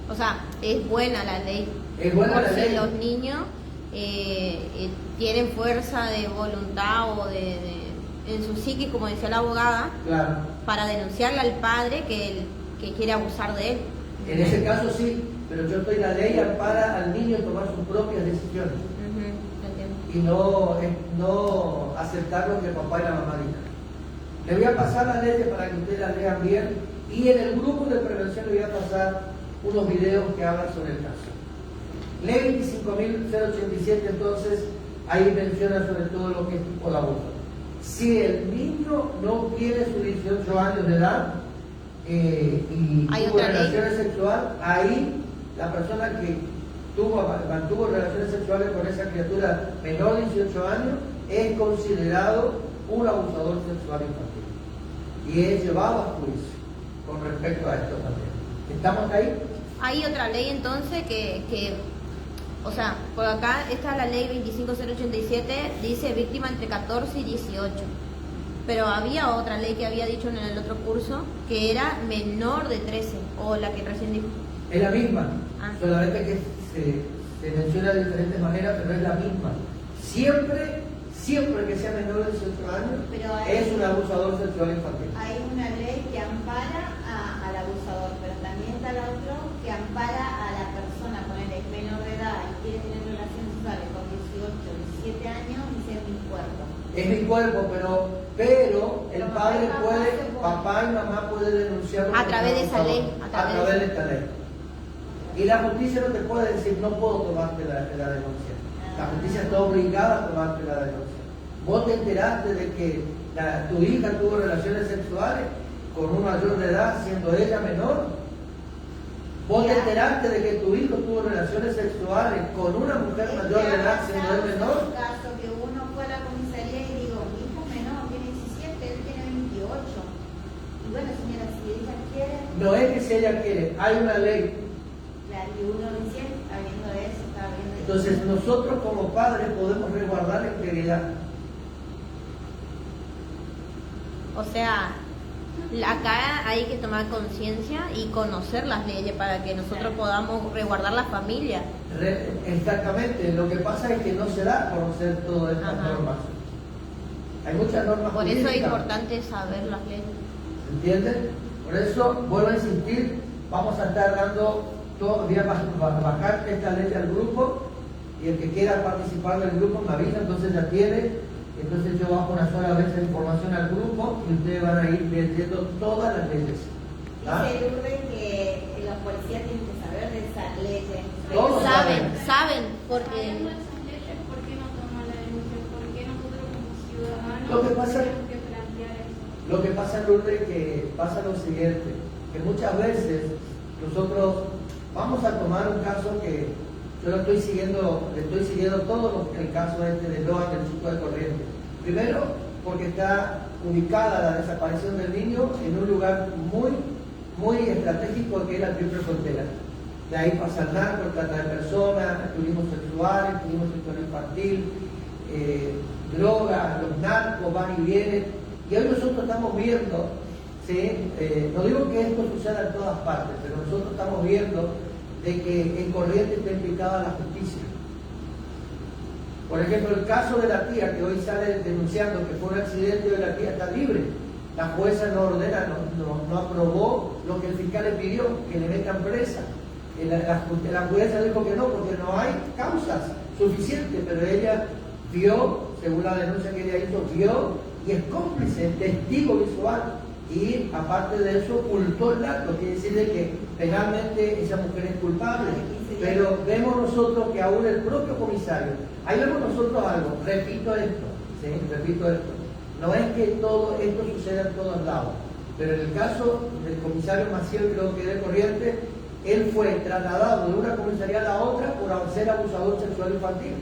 O sea, es buena la ley. Es buena la ley. Si los niños tienen fuerza de voluntad o en su psique, como decía la abogada, Claro. para denunciarle al padre que quiere abusar de él. En ese caso sí, pero yo estoy la ley ampara al niño tomar sus propias decisiones y no aceptar lo que el papá y la mamá digan. Le voy a pasar la ley para que ustedes la lean bien y en el grupo de prevención le voy a pasar unos videos que hablan sobre el caso. Ley 25.087, entonces, ahí menciona sobre todo lo que es tipo de abuso. Si el niño no tiene sus 18 años de edad y tuvo relaciones sexuales, ahí la persona que mantuvo relaciones sexuales con esa criatura menor de 18 años es considerado un abusador sexual infantil y es llevado a juicio con respecto a esto también. ¿Estamos ahí? Hay otra ley entonces o sea, por acá está la ley 25.087, dice víctima entre 14 y 18. Pero había otra ley que había dicho en el otro curso que era menor de 13, o la que recién dijo. Es la misma, solamente que se menciona de diferentes maneras, pero es la misma. Siempre que sea menor de 18 años, es un abusador sexual infantil. Hay una ley que ampara al abusador, pero también está la otra que ampara a la persona, ponele menor de edad y quiere tener relaciones sexuales con 18, 17 años, dice es mi cuerpo. Es mi cuerpo, pero el padre puede, papá y mamá pueden denunciarlo a través de esa ley. A través de esta ley. Y la justicia no te puede decir, no puedo tomarte la denuncia. La justicia está obligada a tomarte la denuncia. Vos te enteraste de que tu hija tuvo relaciones sexuales con un mayor de edad, siendo ella menor. Vos te enteraste de que tu hijo tuvo relaciones sexuales con una mujer mayor de edad, siendo él menor. Es un caso que uno fue a la comisaría y digo, mi hijo es menor, tiene 17, él tiene 28. Y bueno, señora, si ella quiere... No es que si ella quiere, hay una ley. Claro, y uno dice, está viendo eso, está viendo eso. Entonces nosotros como padres podemos resguardar la integridad. O sea, acá hay que tomar conciencia y conocer las leyes para que nosotros podamos resguardar la familia. Exactamente, lo que pasa es que no se da a conocer todas estas normas. Hay muchas normas Por jurídicas. eso es importante saber las leyes. ¿Entienden? Por eso, vuelvo a insistir, vamos a estar dando, voy a bajar esta ley al grupo y el que quiera participar del grupo me avisa, entonces ya tiene. Entonces yo bajo una sola vez la información al grupo y ustedes van a ir viendo todas las leyes. Dice Lourdes que los policías tienen que saber de esas leyes. Todos saben, porque... Sabiendo esas leyes, ¿por qué no toman la denuncia? ¿Por qué nosotros como ciudadanos Lo que pasa- tenemos que plantear eso? Lo que pasa, Lourdes, que pasa lo siguiente, que muchas veces nosotros vamos a tomar un caso que yo le estoy siguiendo todo el caso de Loan, del chico de Corrientes. Primero, porque está ubicada la desaparición del niño en un lugar muy estratégico que es la triple frontera. De ahí pasa el narco, trata de personas, turismo sexual infantil, drogas, los narcos van y vienen. Y hoy nosotros estamos viendo, ¿sí? No digo que esto suceda en todas partes, pero nosotros estamos viendo de que en Corrientes está implicada la justicia. Por ejemplo, el caso de la tía que hoy sale denunciando que fue un accidente y hoy la tía está libre. La jueza no ordena, no aprobó lo que el fiscal le pidió, que le metan presa. La jueza dijo que no, porque no hay causas suficientes, pero ella vio, según la denuncia que ella hizo, vio y es cómplice, testigo visual. Y aparte de eso, ocultó el acto, quiere decir de que penalmente esa mujer es culpable. Pero vemos nosotros que aún el propio comisario, ahí vemos nosotros algo, repito esto, No es que todo esto suceda en todos lados, pero en el caso del comisario Maciel, creo que de Corrientes, él fue trasladado de una comisaría a la otra por ser abusador sexual infantil.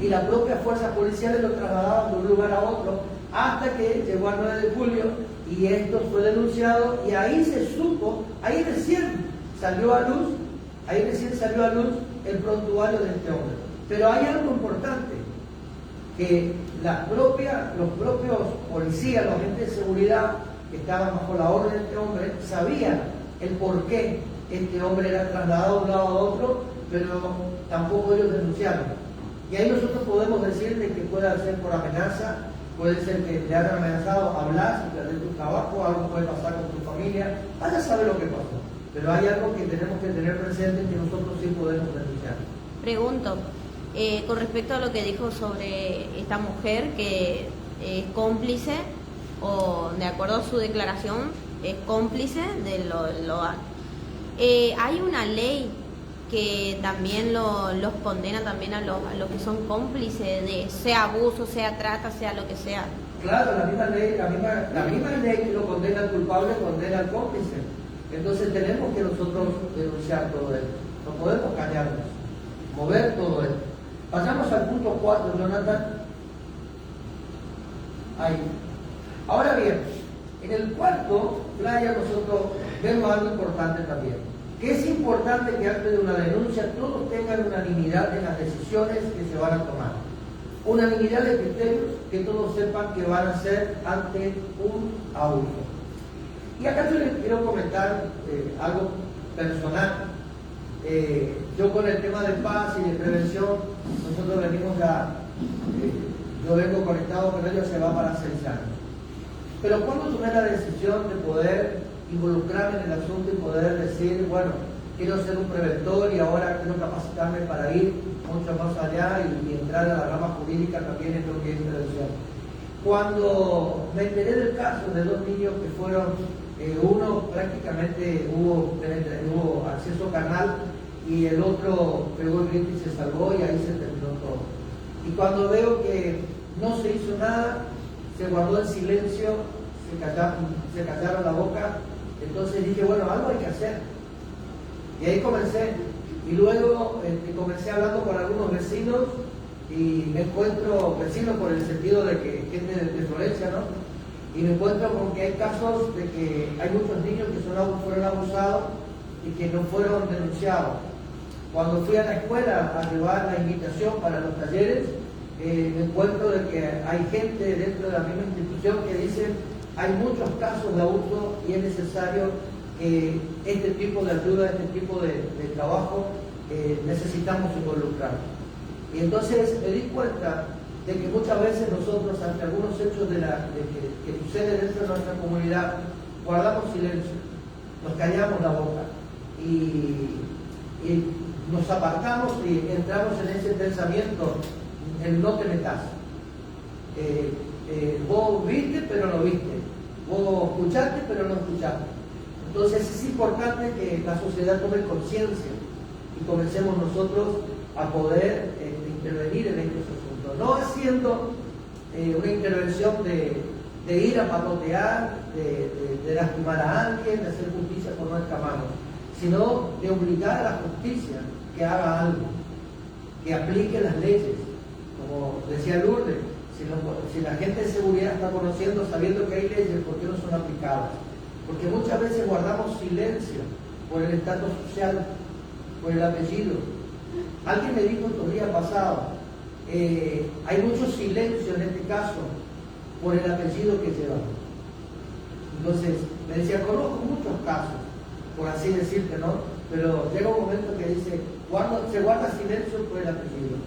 Y las propias fuerzas policiales lo trasladaban de un lugar a otro hasta que llegó al 9 de julio y esto fue denunciado y ahí se supo, ahí recién salió a luz el prontuario de este hombre. Pero hay algo importante, que los propios policías, los agentes de seguridad que estaban bajo la orden de este hombre, sabían el por qué este hombre era trasladado de un lado a otro, pero tampoco ellos denunciaron. Y ahí nosotros podemos decirle que puede ser por amenaza, puede ser que te hayan amenazado, hablar, si perdés tu trabajo, algo puede pasar con tu familia, vaya a saber lo que pasó. Pero hay algo que tenemos que tener presente que nosotros sí podemos denunciar. Pregunto, con respecto a lo que dijo sobre esta mujer que es cómplice, o de acuerdo a su declaración, es cómplice de lo hay una ley que también los condena también a los que son cómplices de sea abuso, sea trata, sea lo que sea. Claro, la misma ley que lo condena al culpable condena al cómplice. Entonces tenemos que nosotros denunciar todo esto. No podemos callarnos, mover todo esto. Pasamos al punto 4, Jonathan. Ahí. Ahora bien, en el cuarto playa nosotros vemos algo importante también, que es importante que antes de una denuncia todos tengan unanimidad en las decisiones que se van a tomar. Unanimidad de criterios, que todos sepan que van a ser ante un abuso. Y acá yo les quiero comentar algo personal. Yo con el tema de paz y de prevención, nosotros venimos yo vengo conectado con ellos, se va para 6 años. Pero cuando tomé la decisión de poder involucrarme en el asunto y poder decir, bueno, quiero ser un preventor y ahora quiero capacitarme para ir mucho más allá y entrar a la rama jurídica también en lo que es prevención. Cuando me enteré del caso de 2 niños que fueron, uno prácticamente hubo acceso carnal y el otro pegó el grito y se salvó y ahí se terminó todo. Y cuando veo que no se hizo nada, se guardó el silencio, se callaron la boca, entonces dije, bueno, algo hay que hacer. Y ahí comencé. Y luego comencé hablando con algunos vecinos y me encuentro, vecinos por el sentido de que gente de Florencia, ¿no? Y me encuentro con que hay casos de que hay muchos niños que fueron abusados y que no fueron denunciados. Cuando fui a la escuela a llevar la invitación para los talleres, me encuentro de que hay gente dentro de la misma institución que dice hay muchos casos de abuso y es necesario que este tipo de ayuda, este tipo de trabajo necesitamos involucrar. Y entonces me di cuenta de que muchas veces nosotros ante algunos hechos que suceden dentro de nuestra comunidad guardamos silencio, nos callamos la boca y nos apartamos y entramos en ese pensamiento, el no te metas. Vos viste pero no viste, vos escuchaste pero no escuchaste. Entonces es importante que la sociedad tome conciencia y comencemos nosotros a poder intervenir en estos asuntos, no haciendo una intervención de ir a patotear, de lastimar a alguien, de hacer justicia por nuestra mano, sino de obligar a la justicia que haga algo, que aplique las leyes. Como decía Lourdes, si la gente de seguridad está conociendo, sabiendo que hay leyes, ¿por qué no son aplicadas? Porque muchas veces guardamos silencio por el estatus social, por el apellido. Alguien me dijo estos días pasados, hay mucho silencio en este caso por el apellido que lleva. Entonces, me decía, conozco muchos casos, por así decirte, ¿no? Pero llega un momento que dice, se guarda silencio por el apellido.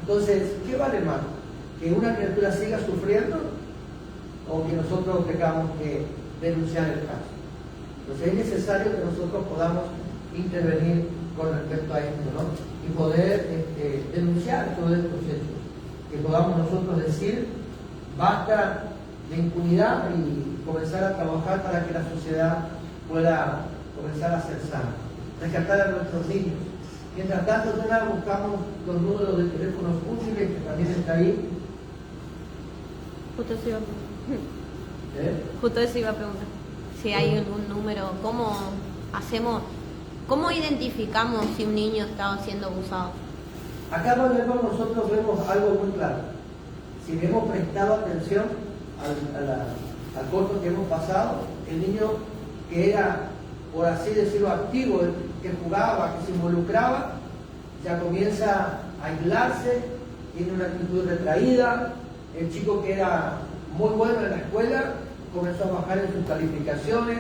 Entonces, ¿qué vale más? ¿Que una criatura siga sufriendo o que nosotros tengamos que denunciar el caso? Entonces es necesario que nosotros podamos intervenir con respecto a esto, ¿no? Y poder denunciar todos estos hechos, que podamos nosotros decir basta de impunidad y comenzar a trabajar para que la sociedad pueda comenzar a ser sana, rescatar a nuestros niños. Mientras tanto, buscamos los números de teléfonos útiles, que también está ahí. Justo eso iba a preguntar. ¿Eh? Justo eso iba a preguntar. Si hay algún número, ¿cómo identificamos si un niño está siendo abusado? Acá nosotros vemos algo muy claro. Si le hemos prestado atención al corto que hemos pasado, el niño que era, por así decirlo, activo, que jugaba, que se involucraba, ya comienza a aislarse, tiene una actitud retraída. El chico que era muy bueno en la escuela comenzó a bajar en sus calificaciones.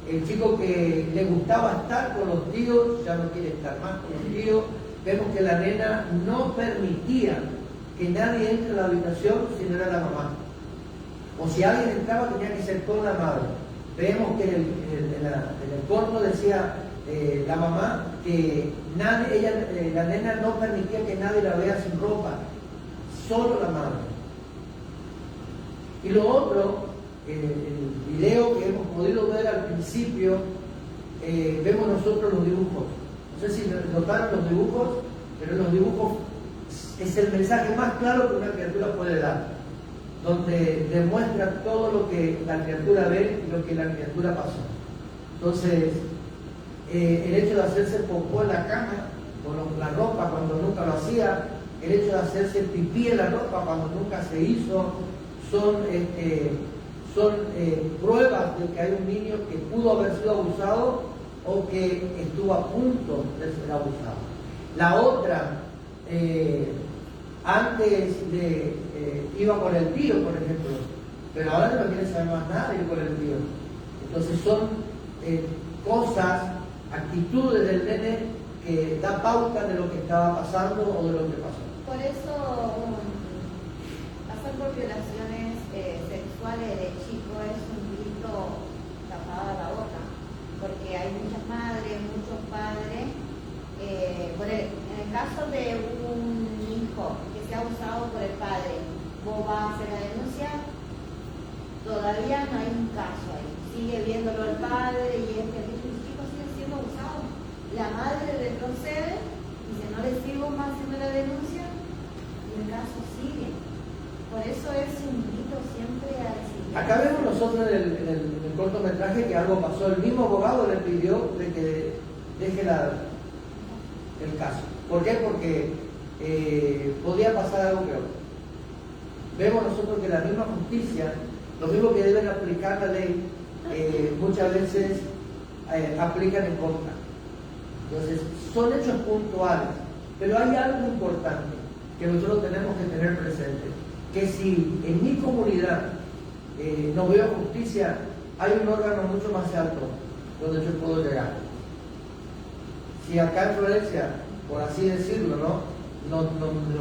El chico que le gustaba estar con los tíos ya no quiere estar más con los tíos. Vemos que la nena no permitía que nadie entre en la habitación si no era la mamá. O si alguien entraba tenía que ser con la madre. Vemos que en el corto decía la mamá que la nena no permitía que nadie la vea sin ropa, solo la madre. Y lo otro, el video que hemos podido ver al principio, vemos nosotros los dibujos. No sé si notaron los dibujos, pero los dibujos es el mensaje más claro que una criatura puede dar, donde demuestra todo lo que la criatura ve y lo que la criatura pasó. Entonces, el hecho de hacerse popó en la cama, con la ropa cuando nunca lo hacía, el hecho de hacerse pipí en la ropa cuando nunca se hizo, son pruebas de que hay un niño que pudo haber sido abusado o que estuvo a punto de ser abusado. La otra, antes iba con el tío, por ejemplo, pero ahora no quiere saber más nada de ir con el tío. Entonces son cosas, actitudes del nene que da pauta de lo que estaba pasando o de lo que pasó. Por eso pasar por violaciones sexuales de chico es un grito tapado a la boca, porque hay muchas madres, muchos padres. En el caso de un hijo que sea abusado por el padre, ¿vos vas a hacer la denuncia? Todavía no hay un caso ahí. Sigue viéndolo el padre y los chicos siguen siendo abusados. La madre retrocede y dice, no le sigo más haciendo la denuncia, y el caso sigue. Por eso es un grito siempre a decir. Acá vemos nosotros en el cortometraje que algo pasó. El mismo abogado le pidió de que deje el caso. ¿Por qué? Porque podía pasar algo peor. Vemos nosotros que la misma justicia, lo mismo que deben aplicar la ley, muchas veces aplican en contra. Entonces, son hechos puntuales, pero hay algo importante que nosotros tenemos que tener presente, que si en mi comunidad no veo justicia, hay un órgano mucho más alto donde yo puedo llegar. Si acá en Florencia, por así decirlo, no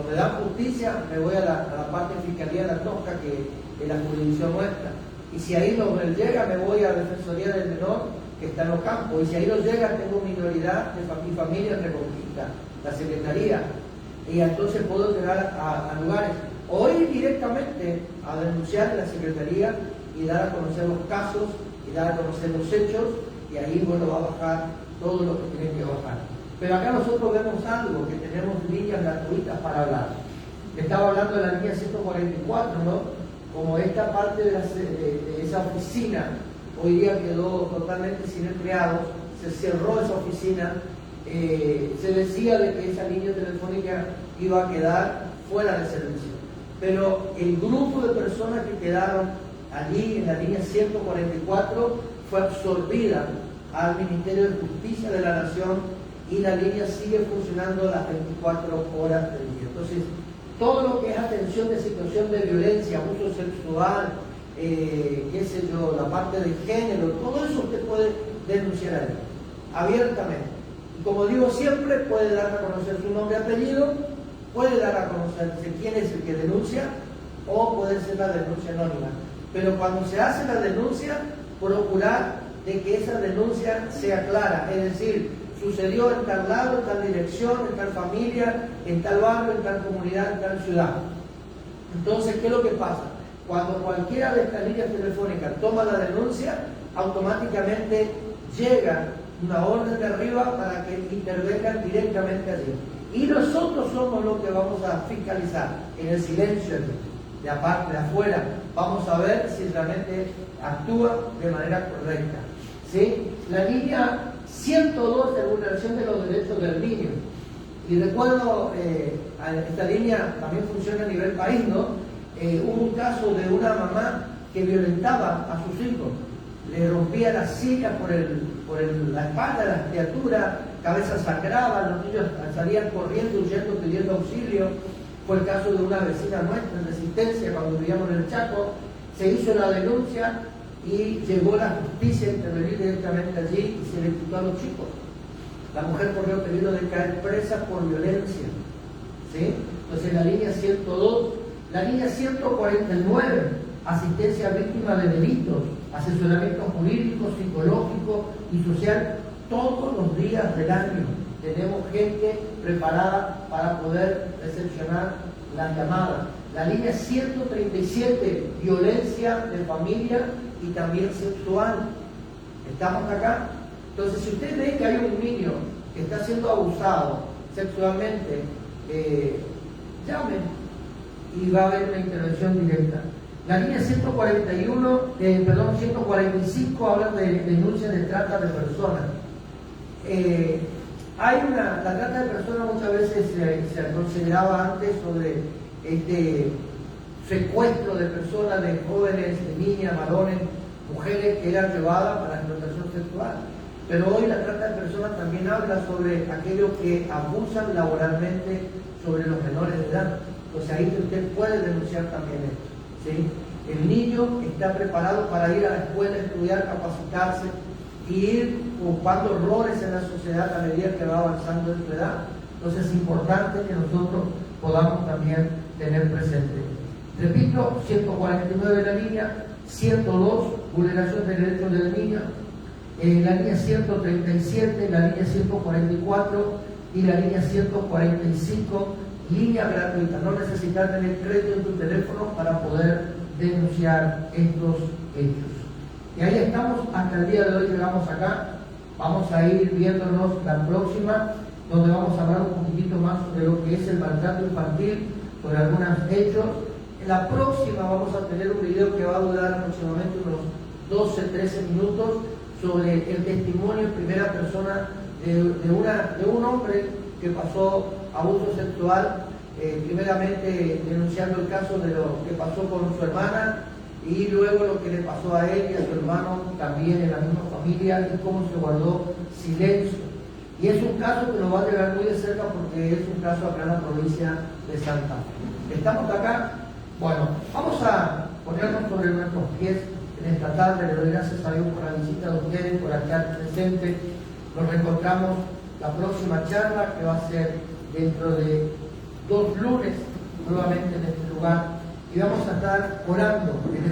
me dan justicia, me voy a la parte de Fiscalía de la Tosca, que es la jurisdicción nuestra. Y si ahí no me llega, me voy a la Defensoría del Menor, que está en los campos. Y si ahí no llega, tengo minoridad de mi familia en Reconquista, la Secretaría. Y entonces puedo llegar a lugares, o ir directamente a denunciar en la Secretaría y dar a conocer los casos, y dar a conocer los hechos, y ahí, bueno, va a bajar todo lo que tienen que bajar. Pero acá nosotros vemos algo, que tenemos líneas gratuitas para hablar. Estaba hablando de la línea 144, ¿no? Como esta parte de esa oficina hoy día quedó totalmente sin empleados, se cerró esa oficina, se decía de que esa línea telefónica iba a quedar fuera de servicio. Pero el grupo de personas que quedaron allí en la línea 144 fue absorbida al Ministerio de Justicia de la Nación y la línea sigue funcionando las 24 horas del día. Entonces, todo lo que es atención de situación de violencia, abuso sexual, qué sé yo, la parte de género, todo eso usted puede denunciar ahí, abiertamente. Y como digo siempre, puede dar a conocer su nombre y apellido, puede dar a conocerse quién es el que denuncia, o puede ser la denuncia anónima. Pero cuando se hace la denuncia, procurar de que esa denuncia sea clara, es decir, sucedió en tal lado, en tal dirección, en tal familia, en tal barrio, en tal comunidad, en tal ciudad. Entonces, ¿qué es lo que pasa? Cuando cualquiera de estas líneas telefónicas toma la denuncia, automáticamente llega una orden de arriba para que intervengan directamente allí. Y nosotros somos los que vamos a fiscalizar en el silencio. de aparte, de afuera. Vamos a ver si realmente actúa de manera correcta. ¿Sí? La línea 102 de vulneración de los derechos del niño. Y recuerdo, esta línea también funciona a nivel país, ¿no? Hubo un caso de una mamá que violentaba a sus hijos, le rompía la silla por la espalda de la criatura, cabeza sangraba, los niños salían corriendo, huyendo, pidiendo auxilio. Fue el caso de una vecina nuestra en Resistencia, cuando vivíamos en el Chaco. Se hizo la denuncia y llegó la justicia a intervenir directamente allí y se le quitó a los chicos. La mujer corrió peligro de caer presa por violencia. ¿Sí? Entonces la línea 102, la línea 149, asistencia a víctimas de delitos, asesoramiento jurídico, psicológico y social, todos los días del año. Tenemos gente preparada para poder recepcionar las llamadas. La línea 137, violencia de familia y también sexual. ¿Estamos acá? Entonces, si usted ve que hay un niño que está siendo abusado sexualmente, llamen y va a haber una intervención directa. La línea 145 habla de denuncias de trata de personas. La trata de personas muchas veces se consideraba antes sobre secuestro de personas, de jóvenes, de niñas, varones, mujeres que eran llevadas para la explotación sexual. Pero hoy la trata de personas también habla sobre aquellos que abusan laboralmente sobre los menores de edad. Pues ahí usted puede denunciar también esto. ¿Sí? El niño está preparado para ir a la escuela, estudiar, capacitarse y ir ocupando roles en la sociedad a medida que va avanzando en su edad. Entonces es importante que nosotros podamos también tener presente. Repito, 149 la línea, 102, vulneración de derechos del niño, la línea 137, la línea 144 y la línea 145, línea gratuita. No necesitas tener crédito en tu teléfono para poder denunciar estos hechos. Y ahí estamos, hasta el día de hoy llegamos acá. Vamos a ir viéndonos la próxima, donde vamos a hablar un poquitito más sobre lo que es el maltrato infantil, sobre algunos hechos. En la próxima vamos a tener un video que va a durar aproximadamente unos 12-13 minutos sobre el testimonio en primera persona de un hombre que pasó abuso sexual, primeramente denunciando el caso de lo que pasó con su hermana y luego lo que le pasó a él y a su hermano también en la misma familia y cómo se guardó silencio. Y es un caso que nos va a llegar muy de cerca porque es un caso acá en la provincia de Santa Fe. ¿Estamos acá? Bueno, vamos a ponernos sobre nuestros pies en esta tarde. Le doy gracias a Dios por la visita de ustedes, por estar presentes. Nos reencontramos la próxima charla que va a ser dentro de 2 lunes nuevamente en este lugar y vamos a estar orando en